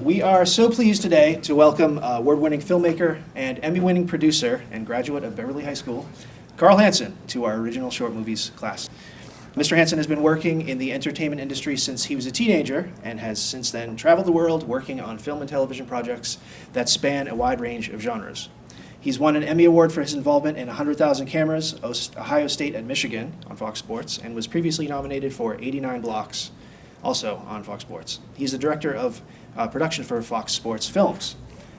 We are so pleased today to welcome award-winning filmmaker and Emmy-winning producer and graduate of Beverly High School, Carl Hansen, to our original short movies class. Mr. Hansen has been working in the entertainment industry since he was a teenager and has since then traveled the world working on film and television projects that span a wide range of genres. He's won an Emmy Award for his involvement in 100,000 Cameras, Ohio State and Michigan on Fox Sports, and was previously nominated for 89 Blocks, also on Fox Sports. He's the director of production for Fox Sports Films.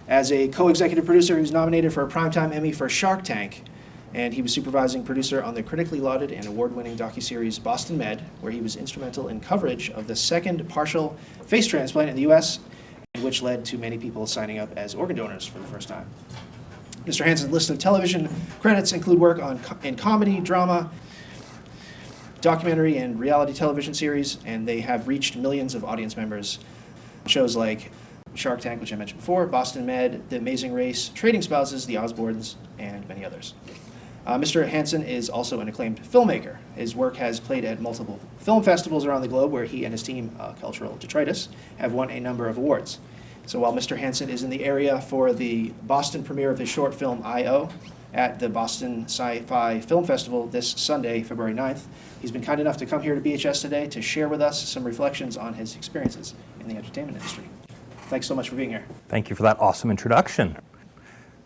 As a co-executive producer, he was nominated for a Primetime Emmy for Shark Tank, and he was supervising producer on the critically lauded and award-winning docuseries Boston Med, where he was instrumental in coverage of the second partial face transplant in the U.S., which led to many people signing up as organ donors for the first time. Mr. Hansen's list of television credits include work in comedy, drama, documentary, and reality television series, and they have reached millions of audience members. Shows like Shark Tank, which I mentioned before, Boston Med, The Amazing Race, Trading Spouses, The Osbournes, and many others. Mr. Hansen is also an acclaimed filmmaker. His work has played at multiple film festivals around the globe where he and his team, Cultural Detritus, have won a number of awards. So while Mr. Hansen is in the area for the Boston premiere of his short film I.O. at the Boston Sci-Fi Film Festival this Sunday, February 9th, he's been kind enough to come here to BHS today to share with us some reflections on his experiences in the entertainment industry. Thanks so much for being here. Thank you for that awesome introduction.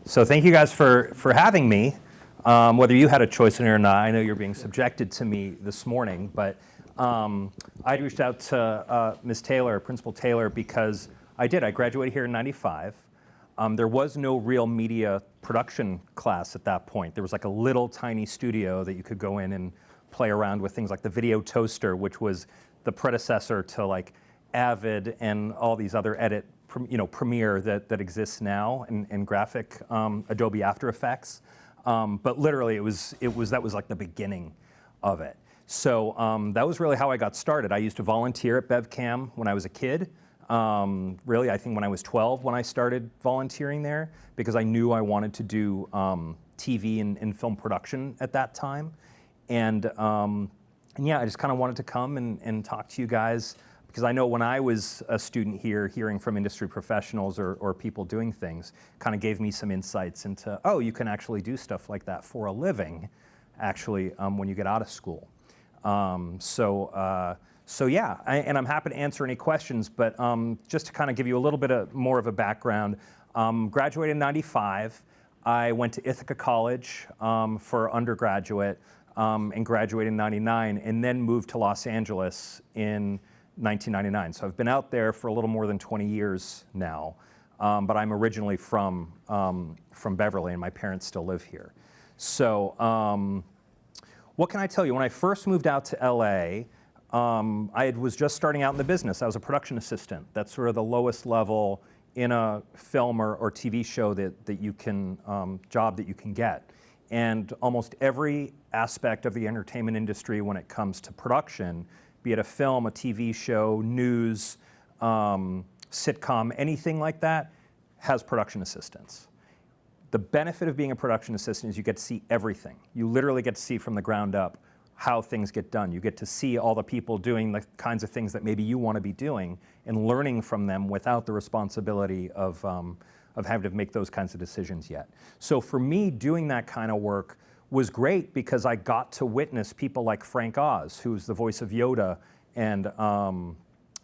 So thank you guys for having me. Whether you had a choice in it or not, I know you're being subjected to me this morning, but I reached out to Ms. Taylor, Principal Taylor, because I graduated here in '95. There was no real media production class at that point. There was like a little tiny studio that you could go in and play around with things like the Video Toaster, which was the predecessor to like Avid and all these other Premiere that exists now, and graphic Adobe After Effects. But literally, that was like the beginning of it. So that was really how I got started. I used to volunteer at BevCam when I was a kid. Really, I think when I was 12 when I started volunteering there, because I knew I wanted to do TV and film production at that time. And yeah, I just kind of wanted to come and talk to you guys, because I know when I was a student here, hearing from industry professionals or people doing things kind of gave me some insights into, oh, you can actually do stuff like that for a living, actually, when you get out of school. So yeah, and I'm happy to answer any questions, but just to kind of give you a little bit more of a background, graduated in '95. I went to Ithaca College for undergraduate and graduated in '99, and then moved to Los Angeles in 1999. So I've been out there for a little more than 20 years now, but I'm originally from Beverly, and my parents still live here. So what can I tell you? When I first moved out to LA, I was just starting out in the business. I was a production assistant. That's sort of the lowest level in a film or TV show that you can, job that you can get. And almost every aspect of the entertainment industry when it comes to production, be it a film, a TV show, news, sitcom, anything like that, has production assistants. The benefit of being a production assistant is you get to see everything. You literally get to see from the ground up how things get done. You get to see all the people doing the kinds of things that maybe you want to be doing and learning from them without the responsibility of having to make those kinds of decisions yet. So for me, doing that kind of work was great because I got to witness people like Frank Oz, who's the voice of Yoda, and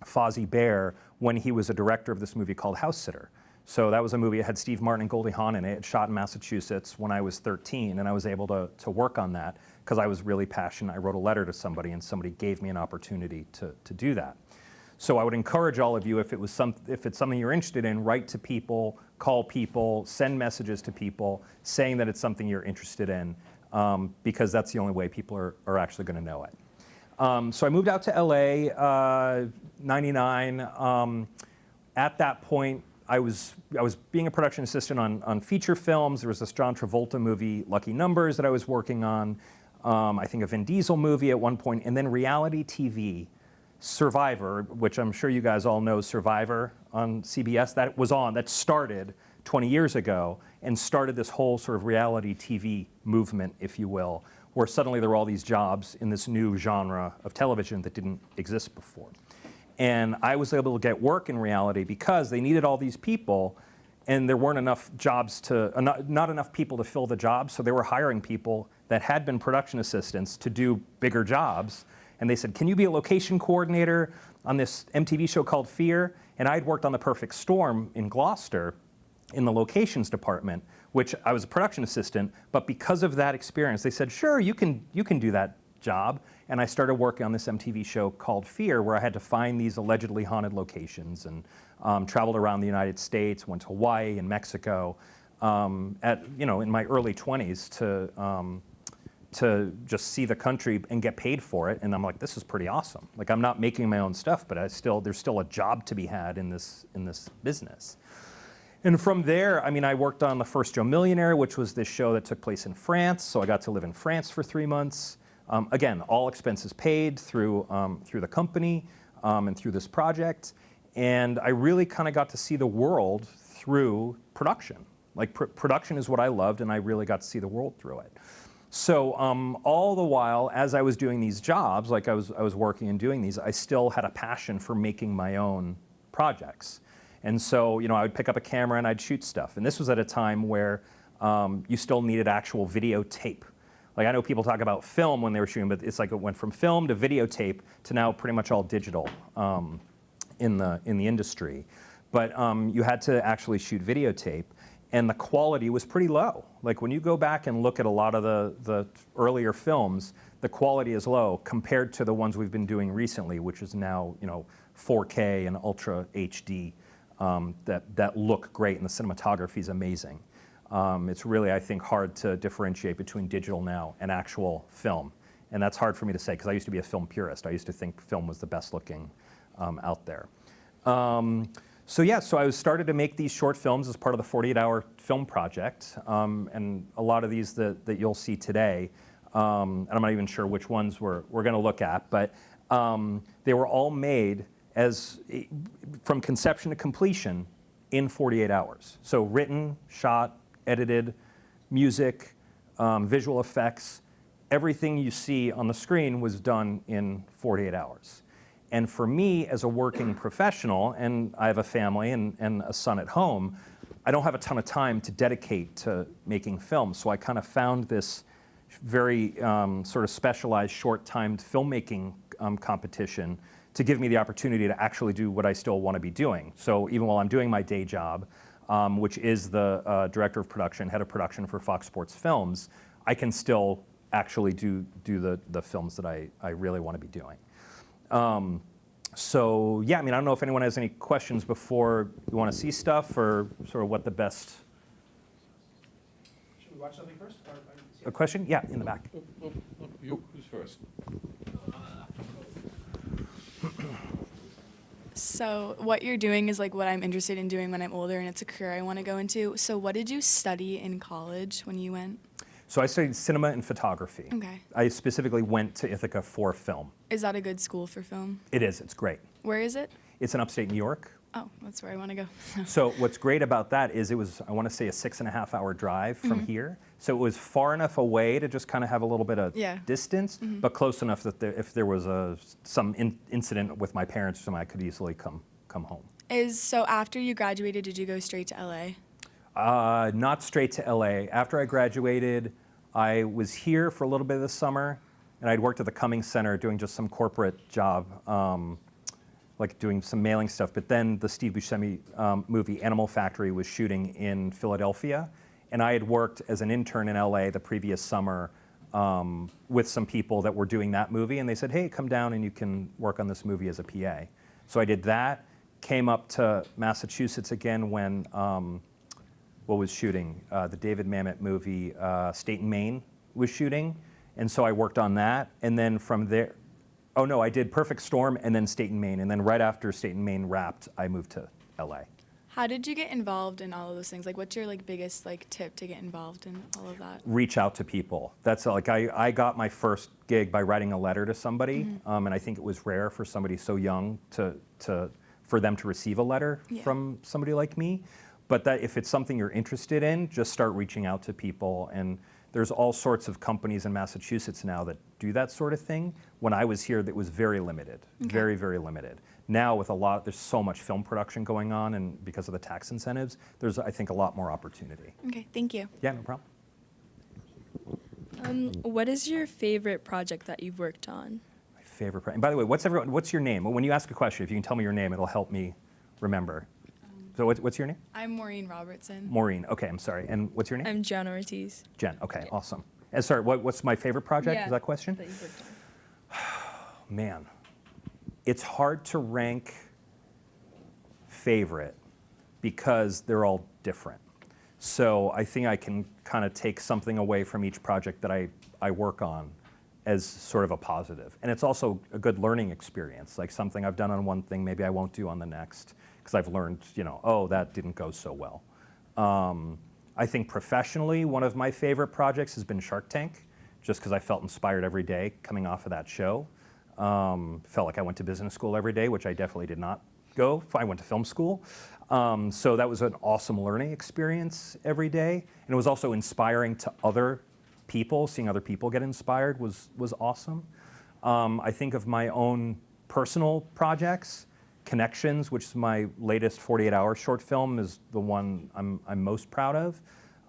Fozzie Bear when he was a director of this movie called House Sitter. So that was a movie that had Steve Martin and Goldie Hawn in it. It shot in Massachusetts when I was 13, and I was able to work on that because I was really passionate. I wrote a letter to somebody, and somebody gave me an opportunity to do that. So I would encourage all of you, if it's something you're interested in, write to people, call people, send messages to people saying that it's something you're interested in, because that's the only way people are actually going to know it. So I moved out to LA, '99. At that point, I was being a production assistant on feature films. There was this John Travolta movie, Lucky Numbers, that I was working on. I think a Vin Diesel movie at one point, and then reality TV, Survivor, which I'm sure you guys all know Survivor on CBS. That started 20 years ago and started this whole sort of reality TV movement, if you will, where suddenly there were all these jobs in this new genre of television that didn't exist before. And I was able to get work in reality because they needed all these people, and there weren't enough jobs not enough people to fill the jobs, so they were hiring people that had been production assistants to do bigger jobs. And they said, can you be a location coordinator on this MTV show called Fear? And I'd worked on The Perfect Storm in Gloucester in the locations department, which I was a production assistant, but because of that experience, they said, sure, you can do that job. And I started working on this MTV show called Fear, where I had to find these allegedly haunted locations, and traveled around the United States, went to Hawaii and Mexico in my early 20s to just see the country and get paid for it. And I'm like, this is pretty awesome. Like, I'm not making my own stuff, but there's still a job to be had in this business. And from there, I mean, I worked on The First Joe Millionaire, which was this show that took place in France. So I got to live in France for 3 months. Again, all expenses paid through the company and through this project. And I really kind of got to see the world through production. Like, production is what I loved, and I really got to see the world through it. So all the while, as I was doing these jobs, like I was working and doing these, I still had a passion for making my own projects. And so, I would pick up a camera and I'd shoot stuff. And this was at a time where you still needed actual videotape. Like, I know people talk about film when they were shooting, but it's like it went from film to videotape to now pretty much all digital in the industry. But you had to actually shoot videotape, and the quality was pretty low. Like, when you go back and look at a lot of the earlier films, the quality is low compared to the ones we've been doing recently, which is now 4K and Ultra HD that look great, and the cinematography is amazing. It's really, I think, hard to differentiate between digital now and actual film. And that's hard for me to say, because I used to be a film purist. I used to think film was the best looking out there. So I started to make these short films as part of the 48-hour film project. And a lot of these that you'll see today, and I'm not even sure which ones we're going to look at, but they were all made from conception to completion in 48 hours. So written, shot, edited, music, visual effects, everything you see on the screen was done in 48 hours. And for me, as a working professional, and I have a family and a son at home, I don't have a ton of time to dedicate to making films. So I kind of found this very sort of specialized, short-timed filmmaking competition to give me the opportunity to actually do what I still want to be doing. So even while I'm doing my day job, which is the director of production, head of production for Fox Sports Films, I can still actually do the films that I really want to be doing. So yeah, I mean, I don't know if anyone has any questions before you want to see stuff, or sort of what the best. Should we watch something first? A question? Yeah, in the back. Who's first? So what you're doing is like what I'm interested in doing when I'm older, and it's a career I want to go into. So what did you study in college when you went? So I studied cinema and photography. Okay. I specifically went to Ithaca for film. Is that a good school for film? It is. It's great. Where is it? It's in upstate New York. Oh, that's where I want to go. So what's great about that is it was, I want to say, a 6.5-hour drive from here. So it was far enough away to just kind of have a little bit of distance, but close enough that if there was some incident with my parents or something, I could easily come home. So after you graduated, did you go straight to LA? Not straight to LA. After I graduated, I was here for a little bit of the summer, and I'd worked at the Cummings Center doing just some corporate job, like doing some mailing stuff. But then the Steve Buscemi movie Animal Factory was shooting in Philadelphia, and I had worked as an intern in LA the previous summer with some people that were doing that movie, and they said, hey, come down and you can work on this movie as a PA. So I did that, came up to Massachusetts again when what was shooting? The David Mamet movie, State and Maine was shooting. And so I worked on that. And then from there, oh no, I did Perfect Storm and then State and Maine. And then right after State and Maine wrapped, I moved to LA. How did you get involved in all of those things? Like, what's your biggest tip to get involved in all of that? Reach out to people. That's like, I got my first gig by writing a letter to somebody. And I think it was rare for somebody so young for them to receive a letter from somebody like me. But that if it's something you're interested in, just start reaching out to people. And there's all sorts of companies in Massachusetts now that do that sort of thing. When I was here, that was very limited, very, very limited. now with there's so much film production going on, and because of the tax incentives, there's, I think, a lot more opportunity. Okay, thank you. Yeah, no problem. What is your favorite project that you've worked on? My favorite project. And by the way, what's your name? When you ask a question, if you can tell me your name, it'll help me remember. So what's your name? I'm Maureen Robertson. Maureen. Okay, I'm sorry. And what's your name? I'm Jen Ortiz. Jen. Okay, awesome. And sorry, what's my favorite project? Yeah, Is that question? that you've worked on. Man, it's hard to rank favorite because they're all different. So I think I can kind of take something away from each project that I work on as sort of a positive. And it's also a good learning experience, like something I've done on one thing, maybe I won't do on the next, because I've learned, oh, that didn't go so well. I think professionally, one of my favorite projects has been Shark Tank, just because I felt inspired every day coming off of that show. Felt like I went to business school every day, which I definitely did not go. I went to film school. So that was an awesome learning experience every day. And it was also inspiring to other people. Seeing other people get inspired was awesome. I think of my own personal projects. Connections, which is my latest 48-hour short film, is the one I'm most proud of.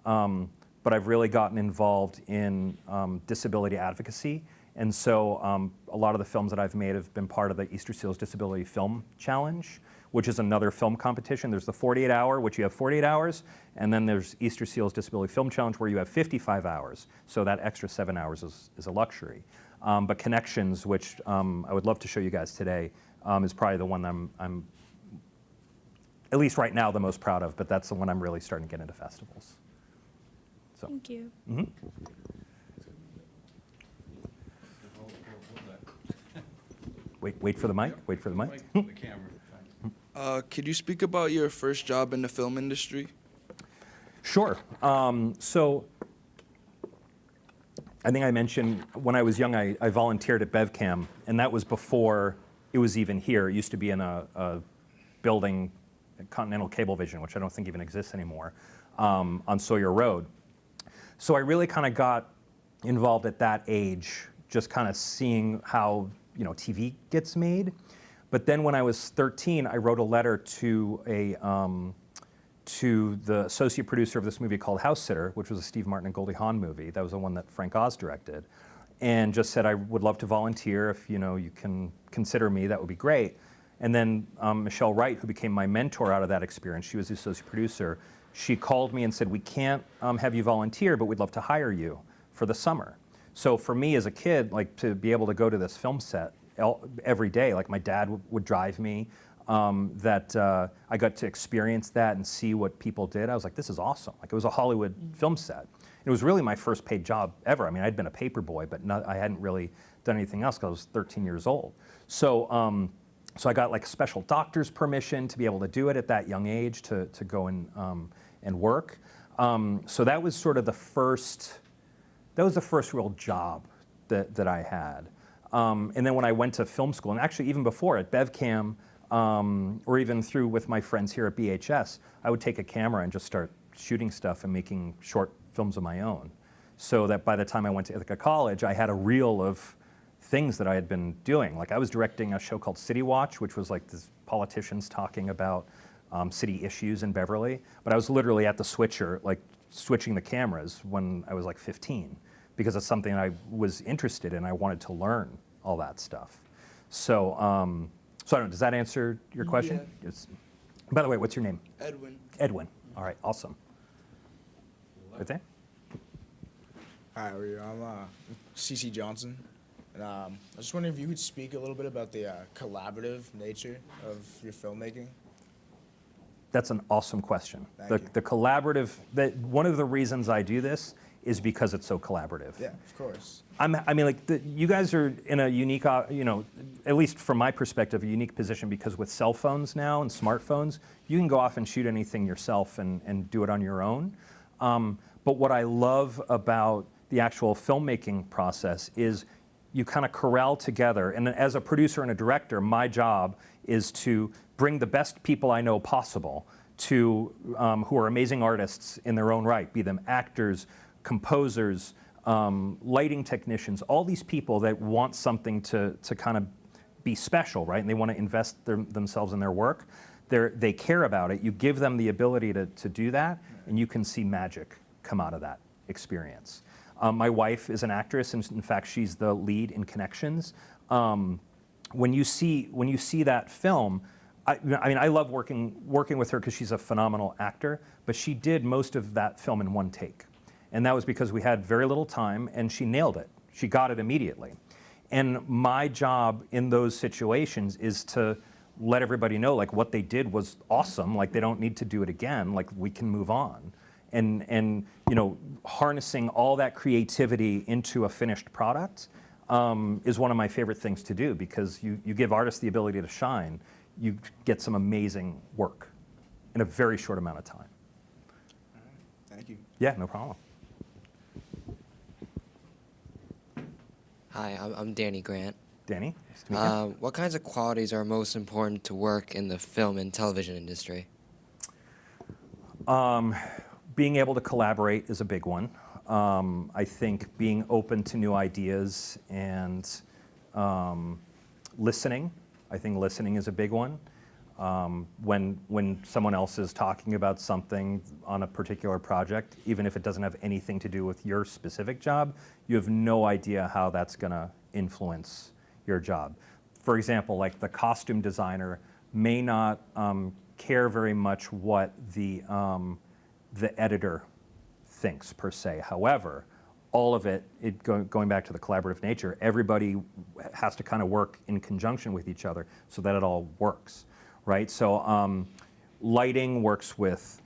But I've really gotten involved in disability advocacy. And so a lot of the films that I've made have been part of the Easter Seals Disability Film Challenge, which is another film competition. There's the 48-hour, which you have 48 hours, and then there's Easter Seals Disability Film Challenge, where you have 55 hours. So that extra 7 hours is a luxury. But Connections, which I would love to show you guys today, is probably the one I'm, at least right now, the most proud of, but that's the one I'm really starting to get into festivals. So. Thank you. Mm-hmm. Wait for the mic. Wait for the mic. The camera. Could you speak about your first job in the film industry? Sure. So I think I mentioned when I was young, I volunteered at BevCam, and that was before it was even here. It used to be in a building, Continental Cablevision, which I don't think even exists anymore, on Sawyer Road. So I really kind of got involved at that age, just kind of seeing how TV gets made. But then when I was 13, I wrote a letter to the associate producer of this movie called House Sitter, which was a Steve Martin and Goldie Hawn movie. That was the one that Frank Oz directed. And just said, I would love to volunteer. If you can consider me, that would be great. And then Michelle Wright, who became my mentor out of that experience, she was the associate producer, she called me and said, we can't have you volunteer, but we'd love to hire you for the summer. So for me as a kid, like to be able to go to this film set every day, like my dad would drive me, I got to experience that and see what people did. I was like, this is awesome. Like it was a Hollywood film set. It was really my first paid job ever. I mean, I'd been a paper boy, but I hadn't really done anything else because I was 13 years old. So, so I got like special doctor's permission to be able to do it at that young age to go and work. So that was sort of the first, real job that I had. And then when I went to film school, and actually even before at BevCam, or even through with my friends here at BHS, I would take a camera and just start shooting stuff and making short films of my own. So that by the time I went to Ithaca College, I had a reel of things that I had been doing. Like I was directing a show called City Watch, which was like this politicians talking about city issues in Beverly. But I was literally at the switcher, like switching the cameras when I was like 15, because it's something I was interested in. I wanted to learn all that stuff. So, so I don't know, does that answer your question? Yeah. By the way, what's your name? Edwin. Edwin. All right, awesome. Right there? Hi, how are you? I'm CC Johnson. And I was just wondering if you could speak a little bit about the collaborative nature of your filmmaking. That's an awesome question. Thank you. The collaborative, one of the reasons I do this is because it's so collaborative. Yeah, of course. I mean, like, you guys are in a unique, at least from my perspective, a unique position, because with cell phones now and smartphones, you can go off and shoot anything yourself and do it on your own. But what I love about the actual filmmaking process is you kind of corral together, and as a producer and a director, my job is to bring the best people I know possible to, who are amazing artists in their own right, be them actors, composers, lighting technicians, all these people that want something to kind of be special, right? And they want to invest themselves in their work. They care about it. You give them the ability to do that, and you can see magic come out of that experience. My wife is an actress, and in fact, she's the lead in Connections. When you see that film, I mean, I love working with her because she's a phenomenal actor, but she did most of that film in one take. And that was because we had very little time, and she nailed it. She got it immediately. And my job in those situations is to let everybody know, like, what they did was awesome, like they don't need to do it again, like we can move on. And you know, harnessing all that creativity into a finished product is one of my favorite things to do, because you give artists the ability to shine, you get some amazing work in a very short amount of time. Thank you. Yeah, no problem. Hi, I'm Danny Grant. Danny, nice to meet you. What kinds of qualities are most important to work in the film and television industry? Being able to collaborate is a big one. I think being open to new ideas and listening. I think listening is a big one. When someone else is talking about something on a particular project, even if it doesn't have anything to do with your specific job, you have no idea how that's going to influence your job. For example, like the costume designer may not care very much what the editor thinks per se. However, all of it going back to the collaborative nature, everybody has to kind of work in conjunction with each other so that it all works, right? So lighting works with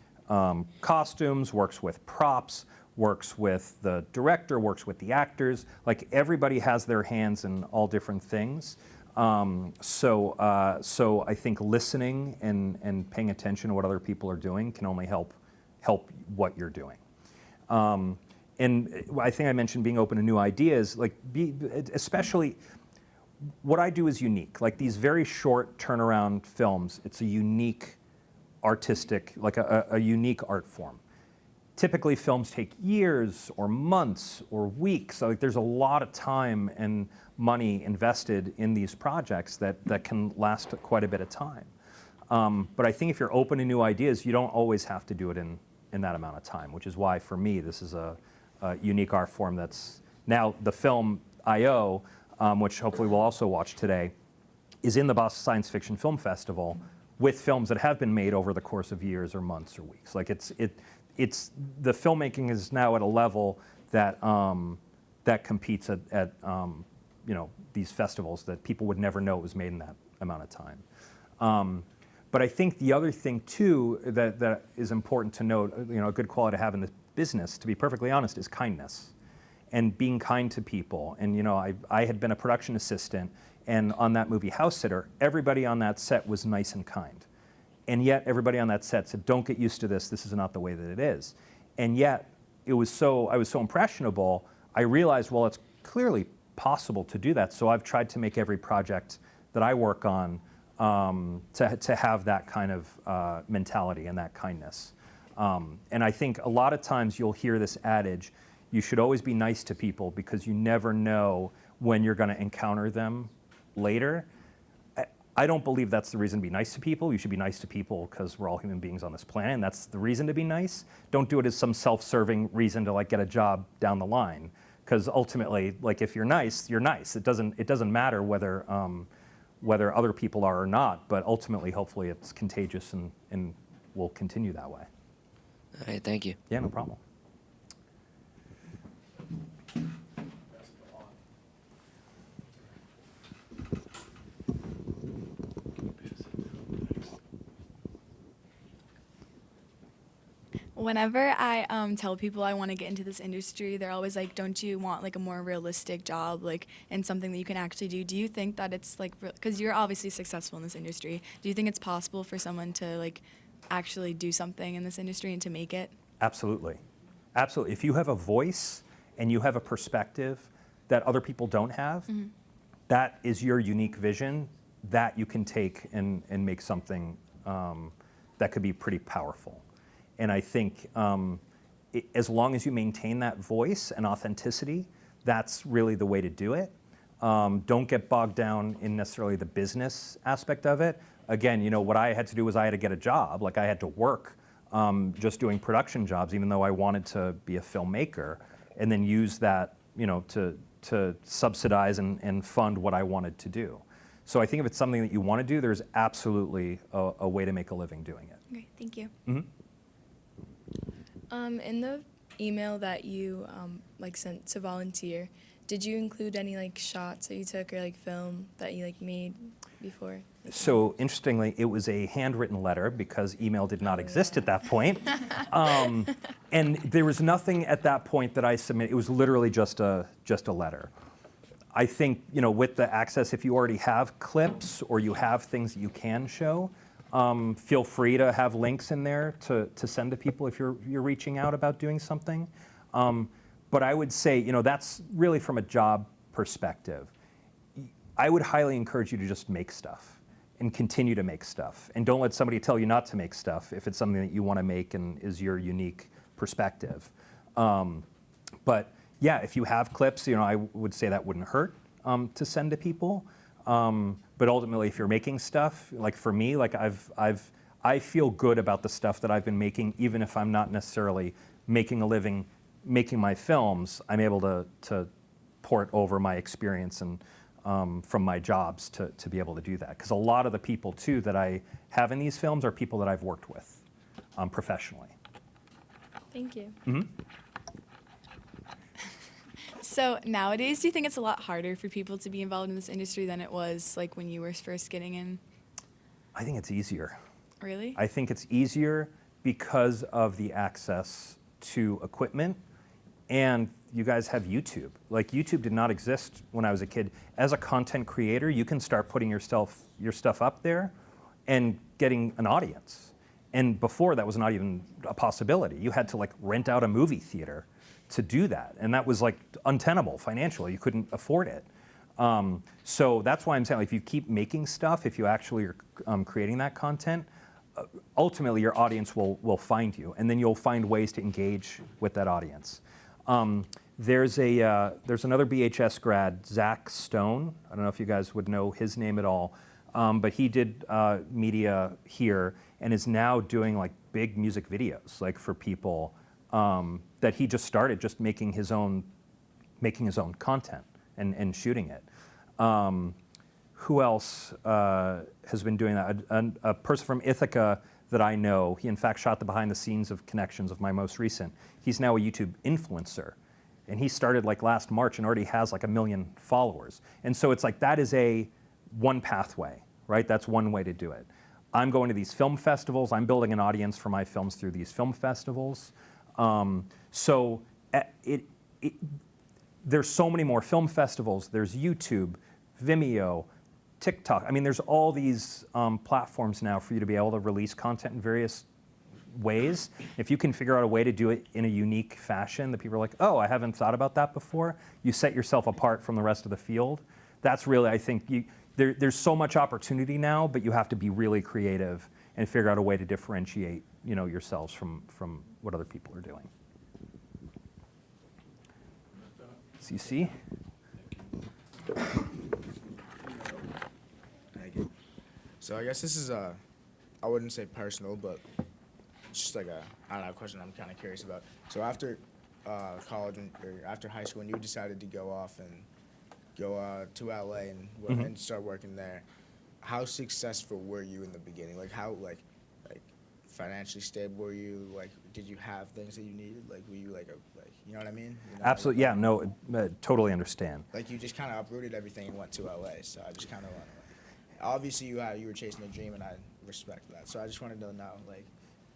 costumes, works with props, works with the director, works with the actors. Like, everybody has their hands in all different things. So I think listening and paying attention to what other people are doing can only help what you're doing. And I think I mentioned being open to new ideas. Like, especially what I do is unique. Like, these very short turnaround films, it's a unique artistic, like a unique art form. Typically, films take years or months or weeks. So, like, there's a lot of time and money invested in these projects that can last quite a bit of time. But I think if you're open to new ideas, you don't always have to do it in that amount of time, which is why, for me, this is a unique art form that's now the film I.O., which hopefully we'll also watch today, is in the Boston Science Fiction Film Festival with films that have been made over the course of years or months or weeks. Like, it's the filmmaking is now at a level that that competes at you know, these festivals that people would never know it was made in that amount of time. But I think the other thing too that is important to note, you know, a good quality to have in this business, to be perfectly honest, is kindness and being kind to people. And you know, I had been a production assistant, and on that movie House Sitter, everybody on that set was nice and kind. And yet everybody on that set said, "Don't get used to this. This is not the way that it is." And yet I was so impressionable, I realized, well, it's clearly possible to do that. So I've tried to make every project that I work on to have that kind of mentality and that kindness. And I think a lot of times you'll hear this adage, you should always be nice to people because you never know when you're going to encounter them later. I don't believe that's the reason to be nice to people. You should be nice to people because we're all human beings on this planet, and that's the reason to be nice. Don't do it as some self-serving reason to, like, get a job down the line, because ultimately, like, if you're nice, you're nice. It doesn't matter whether other people are or not, but ultimately, hopefully, it's contagious and will continue that way. All right, thank you. Yeah, no problem. Whenever I tell people I want to get into this industry, they're always like, "Don't you want like a more realistic job, like, and something that you can actually do?" Do you think that it's like, because you're obviously successful in this industry, do you think it's possible for someone to like actually do something in this industry and to make it? Absolutely. Absolutely. If you have a voice and you have a perspective that other people don't have, that is your unique vision that you can take and make something that could be pretty powerful. And I think as long as you maintain that voice and authenticity, that's really the way to do it. Don't get bogged down in necessarily the business aspect of it. Again, what I had to do was I had to get a job. Like I had to work just doing production jobs, even though I wanted to be a filmmaker, and then use that, to subsidize and fund what I wanted to do. So I think if it's something that you want to do, there's absolutely a way to make a living doing it. Okay, thank you. In the email that you sent to volunteer, did you include any shots that you took or film that you made before? So interestingly, it was a handwritten letter because email did not exist at that point. And there was nothing at that point that I submitted. It was literally just a letter. I think, with the access, if you already have clips or you have things that you can show, feel free to have links in there to send to people if you're reaching out about doing something. But I would say, that's really from a job perspective. I would highly encourage you to just make stuff and continue to make stuff. And don't let somebody tell you not to make stuff if it's something that you want to make and is your unique perspective. But yeah, if you have clips, I would say that wouldn't hurt to send to people. But ultimately, if you're making stuff, like for me, I feel good about the stuff that I've been making, even if I'm not necessarily making a living making my films. I'm able to port over my experience and from my jobs to be able to do that. Because a lot of the people too that I have in these films are people that I've worked with professionally. Thank you. So nowadays, do you think it's a lot harder for people to be involved in this industry than it was when you were first getting in? I think it's easier. Really? I think it's easier because of the access to equipment, and you guys have YouTube. YouTube did not exist when I was a kid. As a content creator, you can start putting your stuff up there and getting an audience. And before, that was not even a possibility. You had to rent out a movie theater to do that, and that was untenable financially. You couldn't afford it. So that's why I'm saying if you keep making stuff, if you actually are creating that content, ultimately your audience will find you, and then you'll find ways to engage with that audience. There's another BHS grad, Zach Stone. I don't know if you guys would know his name at all, but he did media here and is now doing big music videos for people that he just started just making his own content and shooting it. Who else has been doing that? A person from Ithaca that I know, he in fact shot the behind the scenes of Connections of my most recent. He's now a YouTube influencer. And he started last March and already has 1 million followers. And so it's that is one pathway, right? That's one way to do it. I'm going to these film festivals. I'm building an audience for my films through these film festivals. There's so many more film festivals. There's YouTube, Vimeo, TikTok. I mean, there's all these platforms now for you to be able to release content in various ways. If you can figure out a way to do it in a unique fashion that people are oh, I haven't thought about that before, you set yourself apart from the rest of the field. That's really, I think, there's so much opportunity now, but you have to be really creative and figure out a way to differentiate, yourselves from what other people are doing. CC? Thank you. So I guess this is I wouldn't say personal, but it's just a question I'm kind of curious about. So after college or after high school, when you decided to go off and go to LA and start working there, how successful were you in the beginning? How financially stable were you? Did you have things that you needed? Were you you know what I mean? Absolutely, yeah, no, totally understand. You just kind of uprooted everything and went to LA. So I just kind of want to, obviously you were chasing a dream, and I respect that. So I just wanted to know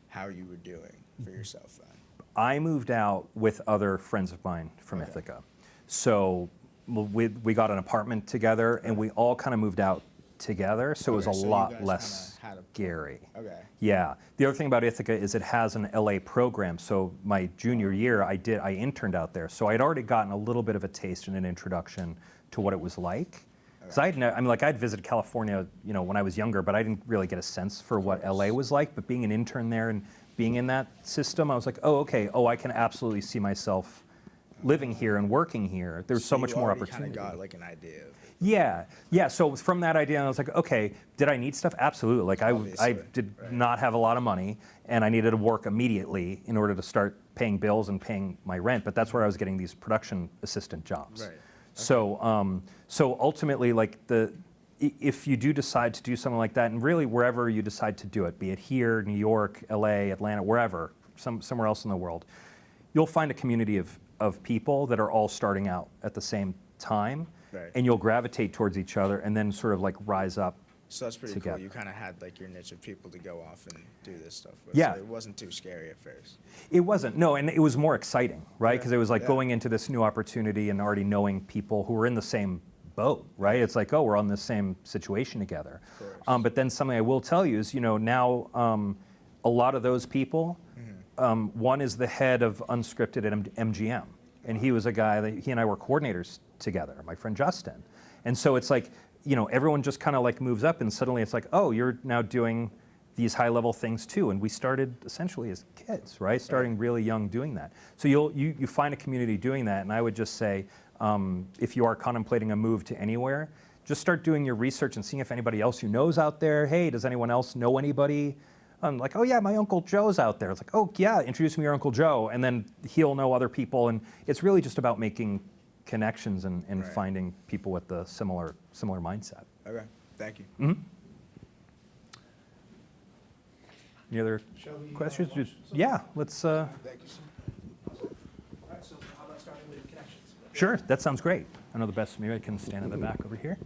how you were doing for yourself then. I moved out with other friends of mine from Ithaca. So we got an apartment together, and we all kind of moved out together, so it was a lot less scary. Okay. Yeah. The other thing about Ithaca is it has an LA program. So my junior year, I interned out there. So I'd already gotten a little bit of a taste and an introduction to what it was like. Because I'd visited California, when I was younger, but I didn't really get a sense for what LA was like. But being an intern there and being in that system, I was oh, okay. Oh, I can absolutely see myself living here and working here, there's so much more You opportunity. kind of got like an idea of it. Yeah. So from that idea, I was like, okay, did I need stuff? Absolutely. Like I Obviously, did right. not have a lot of money, and I needed to work immediately in order to start paying bills and paying my rent. But that's where I was getting these production assistant jobs. Right. So ultimately, like if you do decide to do something like that, and really wherever you decide to do it, be it here, New York, LA, Atlanta, wherever, somewhere else in the world, you'll find a community of people that are all starting out at the same time, Right. and you'll gravitate towards each other and then sort of like rise up. So that's pretty together. cool. You kind of had like your niche of people to go off and do this stuff with. Yeah. So it wasn't too scary at first. It wasn't, no, and it was more exciting, right? Yeah, Because it was like yeah. going into this new opportunity and already knowing people who were in the same boat, right? It's like, oh, we're on the same situation together. Of course. But then something I will tell you is, now a lot of those people, Mm-hmm. one is the head of unscripted at MGM, and he was a guy that he and I were coordinators together, my friend Justin. And so it's like, everyone just kind of like moves up, and suddenly it's like, oh, you're now doing these high-level things too. And we started essentially as kids, right? Starting really young doing that. So you find a community doing that, and I would just say, if you are contemplating a move to anywhere, just start doing your research and seeing if anybody else you know's out there. Hey, does anyone else know anybody? Like, oh yeah, my Uncle Joe's out there. It's like, oh yeah, introduce me to your Uncle Joe, and then he'll know other people. And it's really just about making connections and Right. finding people with the similar mindset. Okay. Thank you. Mm-hmm. Any other Shall we, questions? launch some? Yeah, let's. Thank you, sir. All right, so how about starting with connections? Sure, that sounds great. I know the best. Maybe I can stand in the back over here.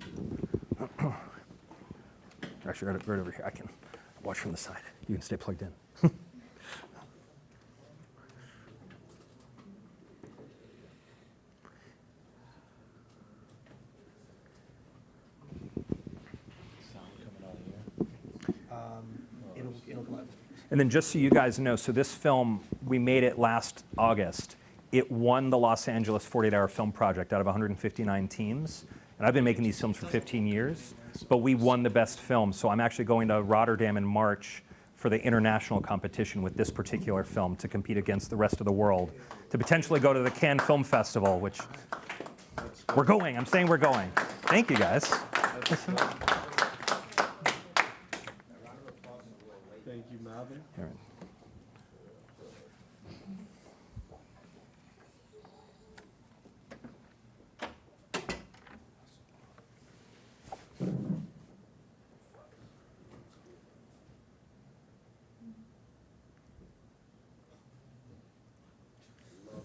Actually, right over here. I can watch from the side. You can stay plugged in. It'll come out. And then just so you guys know, so this film, we made it last August. It won the Los Angeles 48-hour film project out of 159 teams. And I've been making these films for 15 years, but we won the best film. So I'm actually going to Rotterdam in March for the international competition with this particular film to compete against the rest of the world, to potentially go to the Cannes Film Festival, which we're going. I'm saying we're going. Thank you, guys. Thank you, Marvin. All right.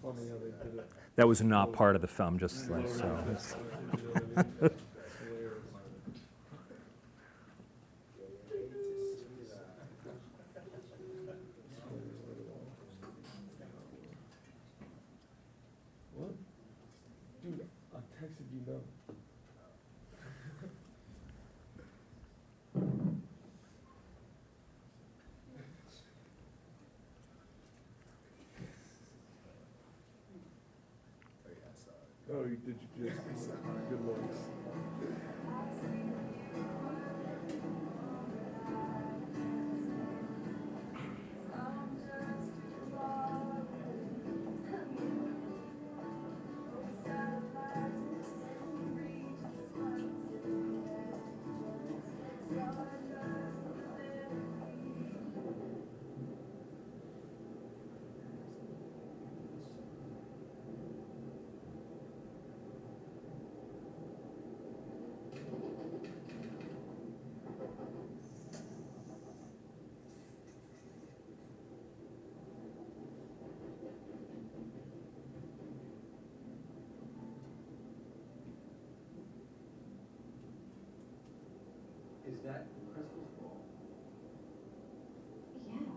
Funny how they did it. That was not part of the film, just like so. It's- What? Dude, I texted you no. Oh, you did you just good looks. Is that Crystal's Ball? Yeah.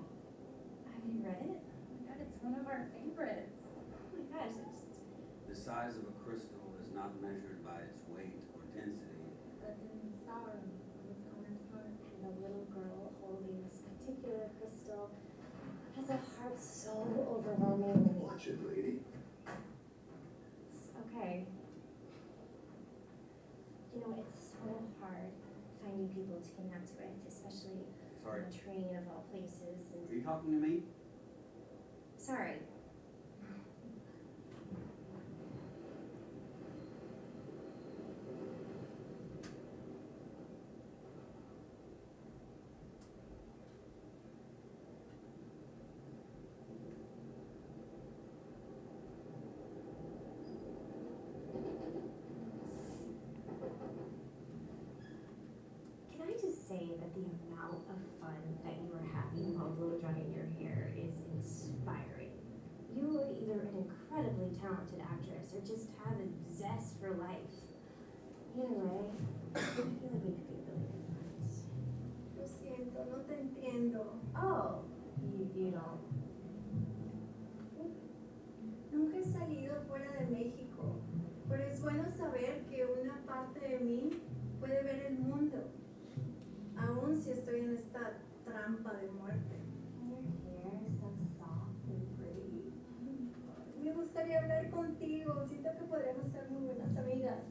Have you read it? Oh my god, it's one of our favorites. Oh my gosh, it's The size of a crystal is not measured by its weight or density. but in sorrow of its owner's heart. And the little girl holding this particular crystal has a heart so overwhelmingly. Watch it, lady. Okay. You know, it's so hard finding people to connect with, especially Sorry. on a train of all places. Are And you talking to me? sorry. say that the amount of fun that you are having while blow drying your hair is inspiring. You are either an incredibly talented actress or just have a zest for life. Anyway, I feel like we could be really good friends. Lo siento, no te entiendo. Oh, you don't. Nunca he salido fuera de México, pero es bueno saber que una parte de mí puede ver el mundo, aun si estoy en esta trampa de muerte. Your hair is so soft and pretty. Me gustaría hablar contigo, siento que podríamos ser muy buenas amigas.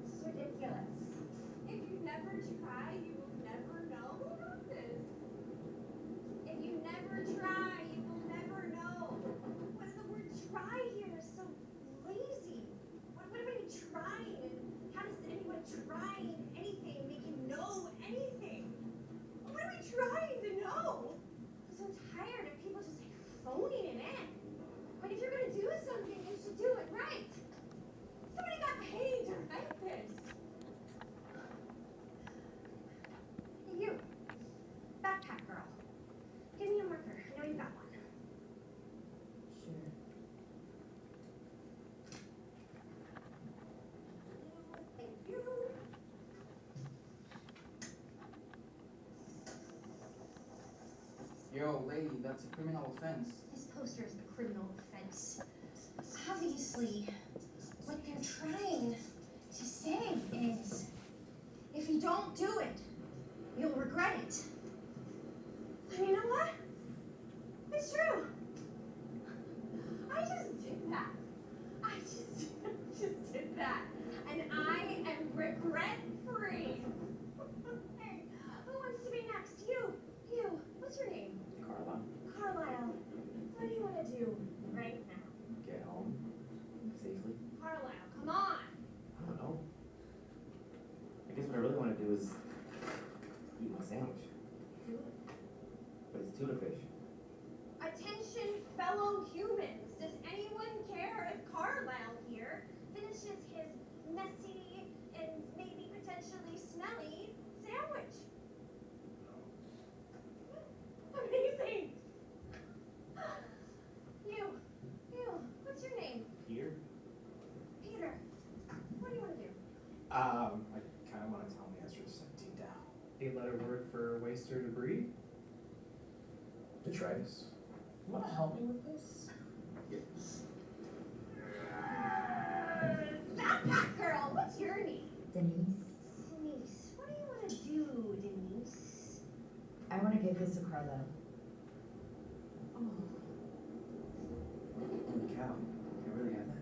It's ridiculous. If you never try, you will never know. Who wrote this? If you never try, you will never know. What is the word try here? Is so lazy. What are we trying? And how does anyone trying anything make you know anything? What are we trying to know? I'm so tired of people just like phoning it in. But if you're gonna do something, you should do it right. Somebody got paid to write this. Hey, you. Backpack girl. Give me a marker. I know you got one. Sure. Thank you. Yo, lady, that's a criminal offense. This poster is a criminal offense. Obviously, what they're trying to say is, if you don't do it, you'll regret it. And you know what? It's true. I just did that. I just did that. And I am regret-free. Hey, who wants to be next? You. What's your name? Carla, Carlisle. What do you want to do right now? get home safely. Carlisle, come on. I don't know. I guess what I really want to do is eat my sandwich. Do it. But it's tuna fish. Attention, fellow humans. Does anyone care if Carlisle here finishes his messy and maybe potentially smelly sandwich? Amazing. You. What's your name? Here? Peter. What do you want to do? I kind of want to tell the answer to 17 down. 8-letter word for waste or debris. Detritus. You want to help me with this? Yes. Backpack girl, what's your name? Denise, Denise. What do you want to do, Denise? I want to give this to Carlo. Holy cow. Can I really have that?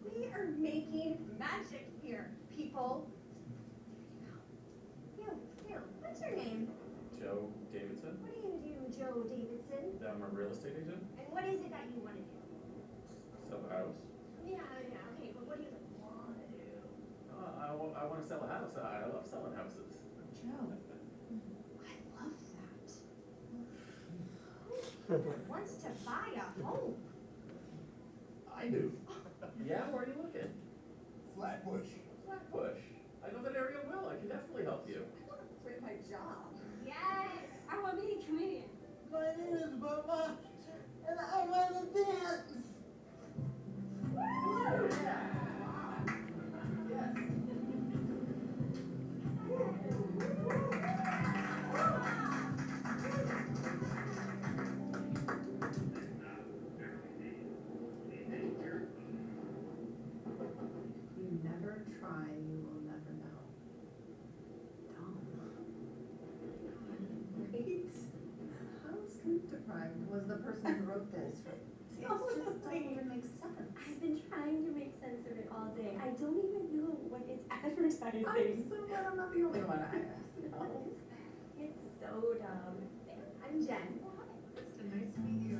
We are making magic here, people. You. What's your name? Joe Davidson. What are you gonna do, Joe Davidson? I'm a real estate agent. And what is it that you want to do? Sell a house. Yeah, okay, but what do you want to do? I want to sell a house. I love selling houses. Joe. I love that. Who wants to buy a home? I do. Yeah, where are you looking? Flatbush. Flatbush. I know that area well. I can definitely help you. I want to quit my job. Yes, I want to be a comedian. My name is Bubba, and I want to dance. You never try, you will never know. Dumb. Right? How sleep deprived was the person who wrote this? It just doesn't even make sense. I've been trying to make sense of it all day. I don't even know what it's advertising. I'm so glad I'm not the only one. It's so dumb. I'm Jen. It's nice to meet you.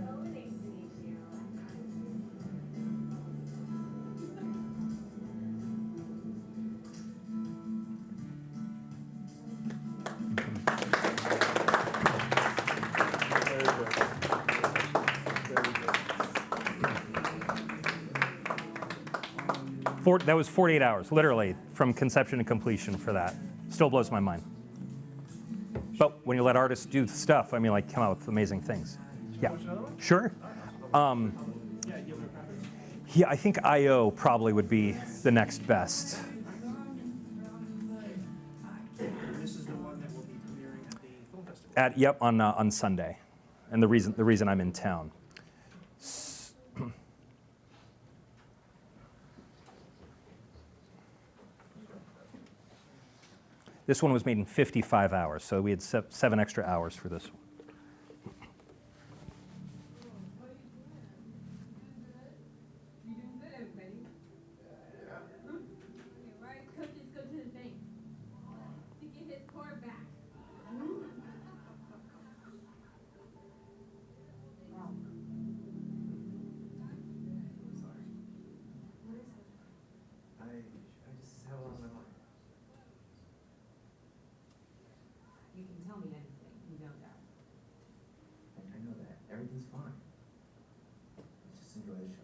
Very good. Very good. That was 48 hours, literally, from conception to completion for that. Still blows my mind. But when you let artists do stuff, I mean, like, come out with amazing things. Yeah. Sure. Yeah, I think I.O. probably would be the next best. This is the one that will be premiering at the film festival. Yep, on Sunday, and the reason I'm in town. This one was made in 55 hours, so we had 7 extra hours for this one. I just have a lot on my mind. You can tell me anything, you know that. I know that. Everything's fine. Let's just enjoy the show.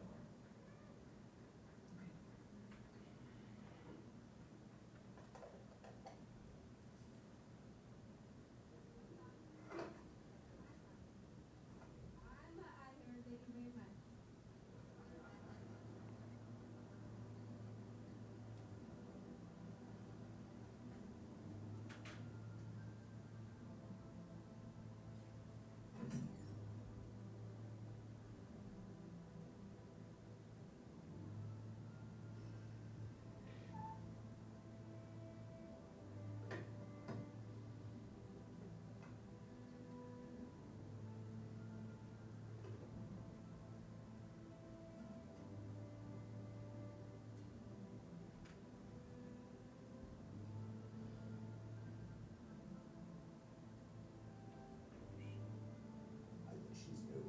She's new.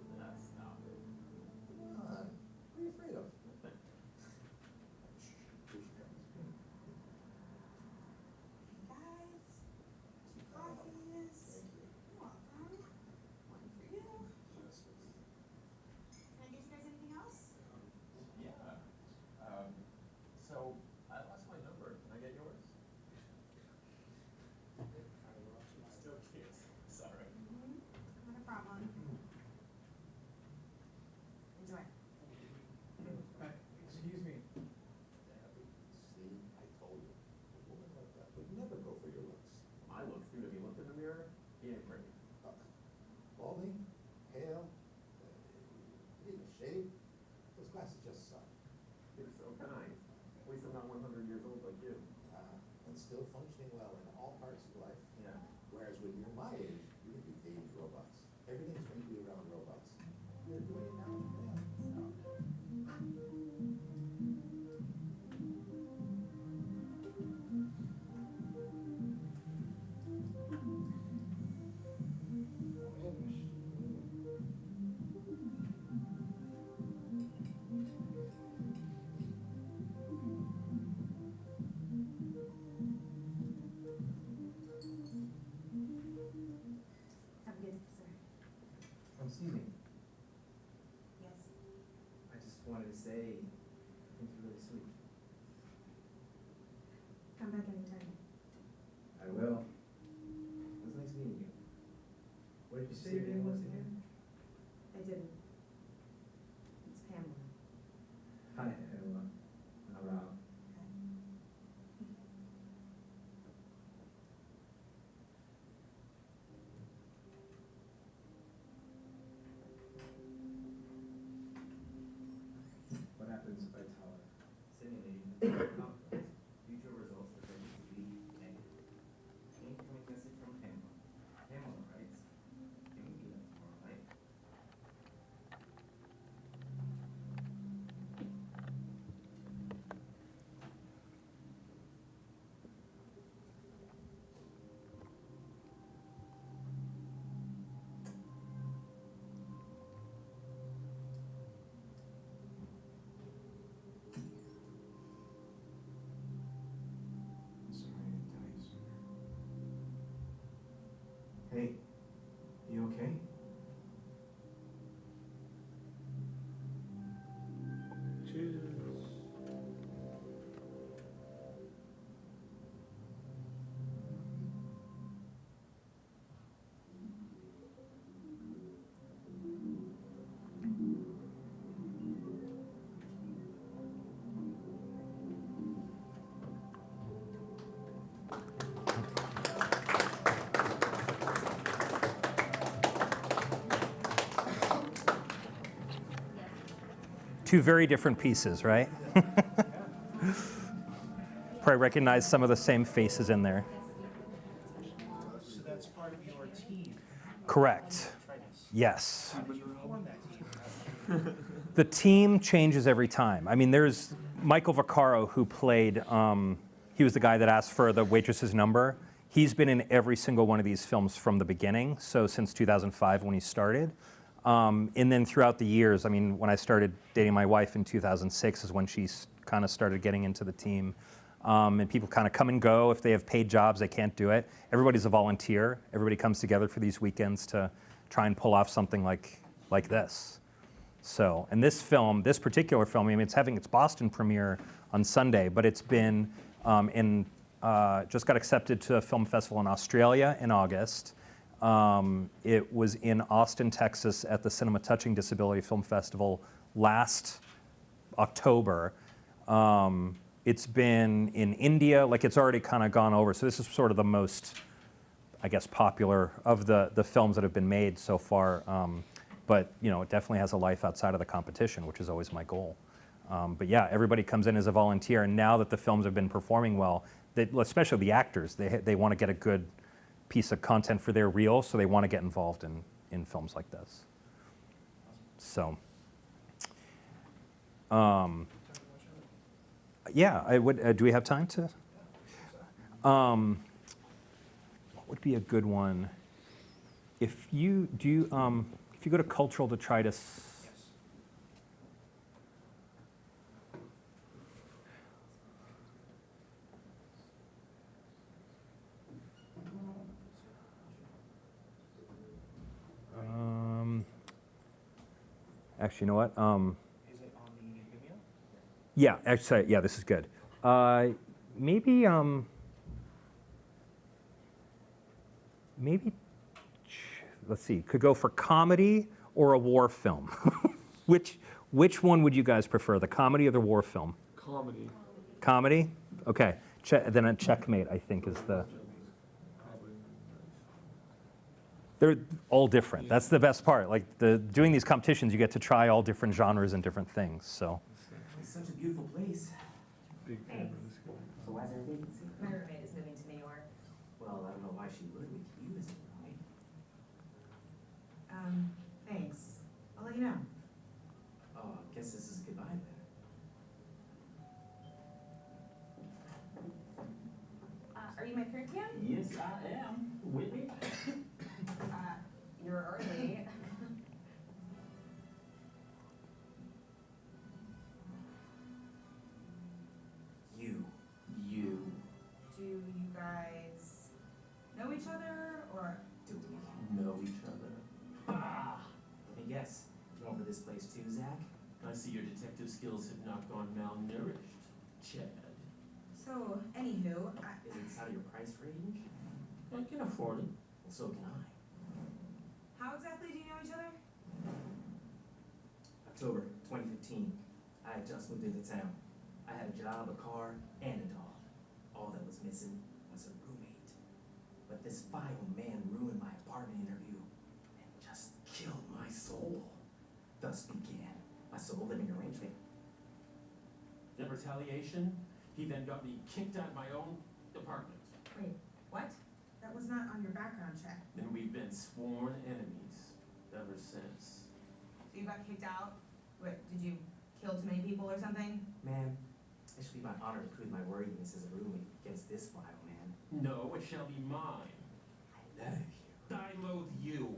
Stop it. Come on. What are you afraid of? Shh. Here she comes. Guys, two coffees. Thank you. You're welcome. One for you. Can I get you guys anything else? Yeah. So I lost my number. Can I get yours? Still kids. Sorry. Not a problem. Enjoy. Excuse me. See, I told you. A woman like that would never go for your looks. My looks, dude. Have you looked in the mirror? He ain't pretty. Balding, pale, need a shave. Those glasses just suck. You're so kind. At least I'm not 100 years old like you. And still functioning well in all parts of life. Yeah. Whereas when you're my age, you would be baby robots. Everything's going to be around robots. You're doing it now. Have a good day, sir. Excuse me. Yes. I just wanted to say, I think you're really sweet. Come back anytime. I will. It was nice meeting you. What did you say your name was again? I didn't. It's Pamela. Hi, Emma. I'm Rob. What happens if I tell her? Simulating the conference. Future results are going to be negative. Incoming message from Pamela. Pamela writes, can we meet up tomorrow night? Two very different pieces, right? Probably recognize some of the same faces in there. So that's part of your team. Correct. Yes. The team changes every time. I mean, there's Michael Vaccaro, who played, he was the guy that asked for the waitress's number. He's been in every single one of these films from the beginning, so since 2005 when he started. And then throughout the years, I mean, when I started dating my wife in 2006 is when she kind of started getting into the team. And people kind of come and go. If they have paid jobs, they can't do it. Everybody's a volunteer. Everybody comes together for these weekends to try and pull off something like this. So, and this film, this particular film, I mean, it's having its Boston premiere on Sunday, but it's been just got accepted to a film festival in Australia in August. It was in Austin, Texas at the Cinema Touching Disability Film Festival last October. It's been in India, like it's already kind of gone over. So this is sort of the most, I guess, popular of the films that have been made so far. But you know, it definitely has a life outside of the competition, which is always my goal. But yeah, everybody comes in as a volunteer, and now that the films have been performing well, especially the actors, they want to get a good piece of content for their reel, so they want to get involved in films like this. So, yeah, I would. Do we have time to? What would be a good one? If you if you go to cultural to try to. Actually, you know what? Is it on the video? Yeah, actually, yeah, this is good. Maybe, let's see, could go for comedy or a war film. Which one would you guys prefer, the comedy or the war film? Comedy. Comedy? Okay. Then a Checkmate, I think, is the. They're all different. That's the best part. Like doing these competitions, you get to try all different genres and different things. So. It's such a beautiful place. Big fan of this guy. So why is there a vacancy? My roommate is moving to New York. Well, I don't know why she would with you as a roommate. Thanks. I'll let you know. Oh, I guess this is goodbye then. Are you my third cam? Yes, I am. Whitney? You're early. You. Do you guys know each other, or? Do we know each other? Ah! Let me guess. You over this place too, Zach? I see your detective skills have not gone malnourished, Chad. So, anywho, Is it out of your price range? I can afford it. Well, so can I. how exactly do you know each other? October 2015. I had just moved into town. I had a job, a car, and a dog. All that was missing was a roommate. But this vile man ruined my apartment interview and just killed my soul. Thus began my solo living arrangement. In retaliation, he then got me kicked out of my own apartment. Wait, what? That was not on your background check. And we've been sworn enemies ever since. So you got kicked out? What, did you kill too many people or something? Man, it should be my honor to prove my worthiness as a roommate against this vile man. No, it shall be mine. I loathe you. I loathe you.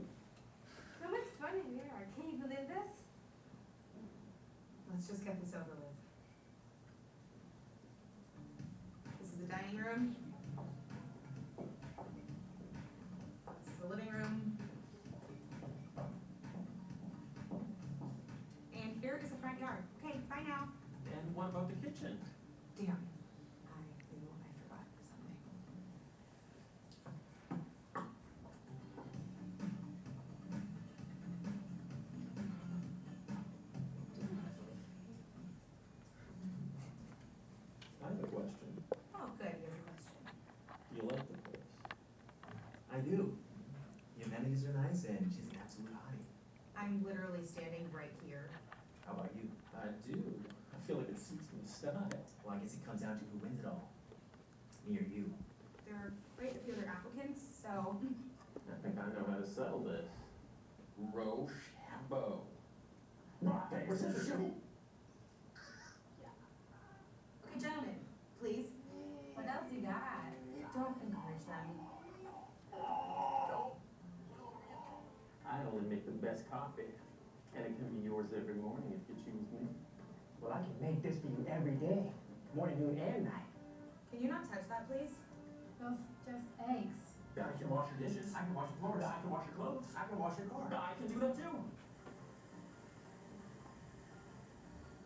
So much fun in here. Can you believe this? Let's just get this over with. This is the dining room. This is the living room. And here is the front yard. Okay, bye now. And what about the kitchen? Damn. I forgot something. I have a question. Oh, good, you have a question. Do you like the place? I do. The amenities are nice and she's an absolute hottie. I'm literally standing right here. How about you? I do. I feel like it suits me style. Well, I guess it comes down to who wins it all. Me or you. There are quite a few other applicants, so. I think I know how to settle this. Rochambeau. Rock, paper, scissors, shoot. Okay, gentlemen, please. What else you got? Don't encourage them. I only make the best coffee, and it can be yours every morning if you choose me. Well, I can make this for you every day, morning, noon, and night. Can you not touch that, please? Those just eggs. I can wash your dishes. I can wash your floors. I can wash your clothes. I can wash your car. I can do that too.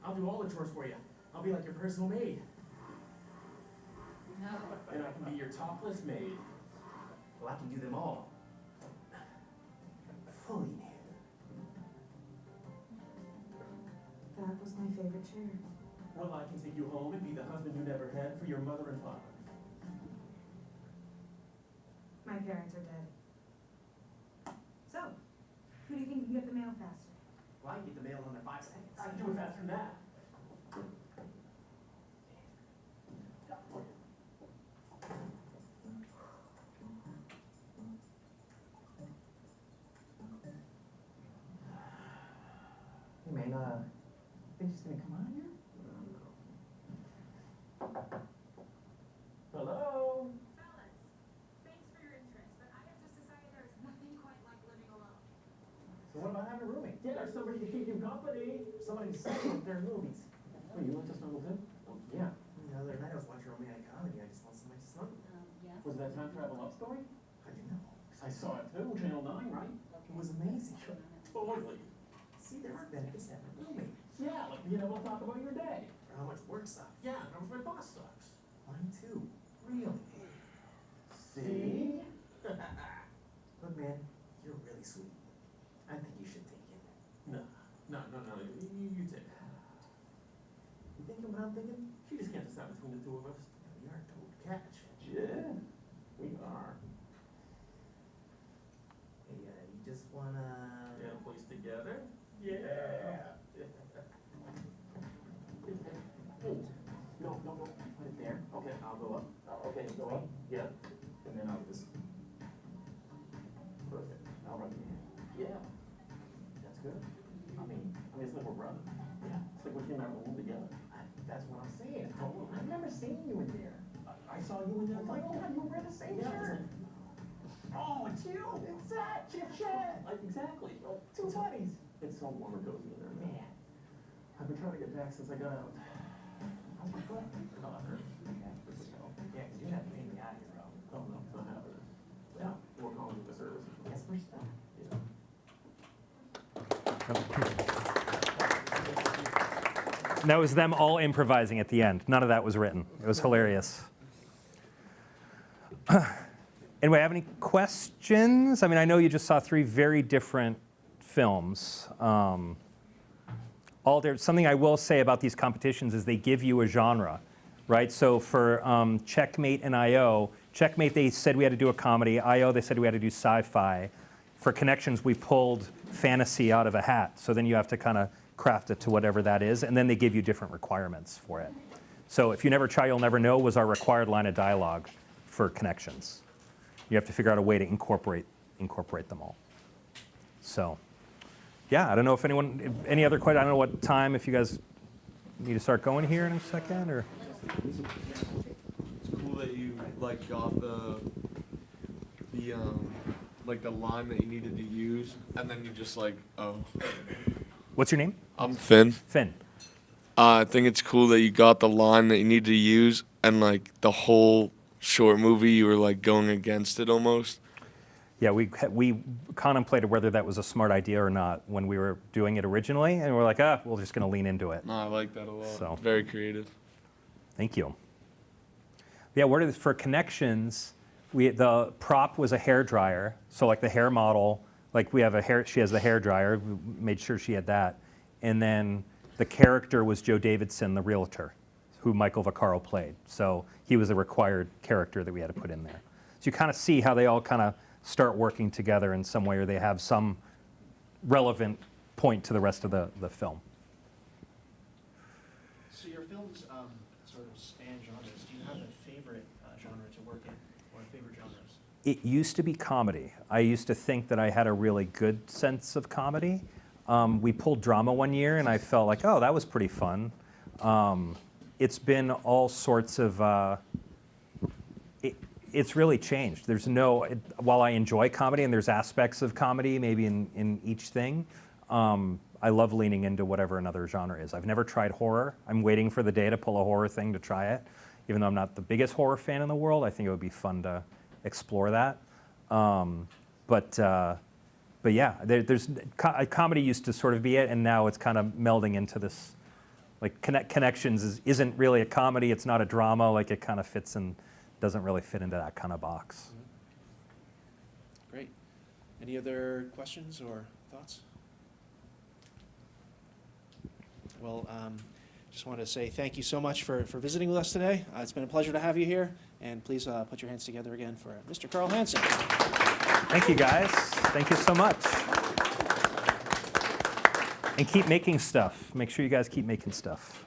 I'll do all the chores for you. I'll be like your personal maid. No. And I can be your topless maid. Well, I can do them all. Fully nude. That was my favorite chair. Well, I can take you home and be the husband you never had for your mother and father. My parents are dead. So, who do you think can get the mail faster? Well, I can get the mail under 5 seconds. I can do it faster than that. Hey man, think she's gonna come out here? Hello? Fellas, thanks for your interest, but I have just decided there is nothing quite like living alone. So what about having a roommate? Yeah, there's somebody to keep you company. Somebody to say with their movies. Wait, you want to snuggle too? Oh, yeah. The other night I was watching a romantic comedy. I just want somebody to snuggle. Yes. Was that time travel love story? How'd you know? Because I saw it too, Channel 9, right? It was amazing. Totally. See, there are benefits to having a roommate. Yeah, like being able to talk about your day. Or how much work sucks. Yeah, how much my boss sucks. Mine too. Really. See? Look, man, you're really sweet. I think you should take it. No, you take it. You thinking what I'm thinking? She just can't decide between the two of us. We are a total catch. Yeah, we are. Hey, you just wanna get a place together? Yeah. No, put it there. Okay, I'll go up. Okay, go up. Yeah, and then I'll just. Perfect. All right. Yeah. That's good. I mean, it's like we're brothers. Yeah. It's like we came out of the womb together. That's what I'm saying. I've never seen you in there. I saw you in there. Like, oh God, you wear the same shirt. Oh, it's you. It's that chip chat. Like, exactly. Oh, two buddies. It's so warm and cozy in there, man. I've been trying to get back since I got out. How's my foot? Oh, it hurts. Yeah, because you haven't made me out here, bro. Oh, no, it's not happening. Yeah, we're calling you the service. Yes, we're stuck. Yeah. And that was them all improvising at the end. None of that was written. It was hilarious. Anyway, have any questions? I mean, I know you just saw 3 very different films. Something I will say about these competitions is they give you a genre, right? So for Checkmate and I.O., Checkmate, they said we had to do a comedy. I.O., they said we had to do sci-fi. For Connections, we pulled fantasy out of a hat. So then you have to kind of craft it to whatever that is. And then they give you different requirements for it. So If You Never Try, You'll Never Know was our required line of dialogue for Connections. You have to figure out a way to incorporate them all. So, yeah, I don't know if any other questions. I don't know what time, if you guys need to start going here in a second, or. It's cool that you got the line that you needed to use, and then you just oh. What's your name? I'm Finn. Finn. I think it's cool that you got the line that you needed to use, and the whole short movie you were going against it almost. Yeah, we contemplated whether that was a smart idea or not when we were doing it originally, and we're like, we're just going to lean into it. No, I like that a lot. So, very creative. Thank you. Yeah, for Connections, the prop was a hairdryer. So the hair model, she has the hairdryer. We made sure she had that, and then the character was Joe Davidson, the realtor, who Michael Vaccaro played. So he was a required character that we had to put in there. So you kind of see how they all kind of start working together in some way, or they have some relevant point to the rest of the film. So your films sort of span genres. Do you have a favorite genre to work in, or favorite genres? It used to be comedy. I used to think that I had a really good sense of comedy. We pulled drama one year, and I felt like, oh, that was pretty fun. It's been all sorts of. It's really changed. There's no. While I enjoy comedy, and there's aspects of comedy maybe in each thing, I love leaning into whatever another genre is. I've never tried horror. I'm waiting for the day to pull a horror thing to try it. Even though I'm not the biggest horror fan in the world, I think it would be fun to explore that. But yeah, comedy used to sort of be it, and now it's kind of melding into this, like Connections isn't really a comedy, it's not a drama, like it kind of fits in, doesn't really fit into that kind of box. Great. Any other questions or thoughts? Well, just wanted to say thank you so much for visiting with us today. It's been a pleasure to have you here, and please put your hands together again for Mr. Carl Hansen. Thank you, guys. Thank you so much. And keep making stuff. Make sure you guys keep making stuff.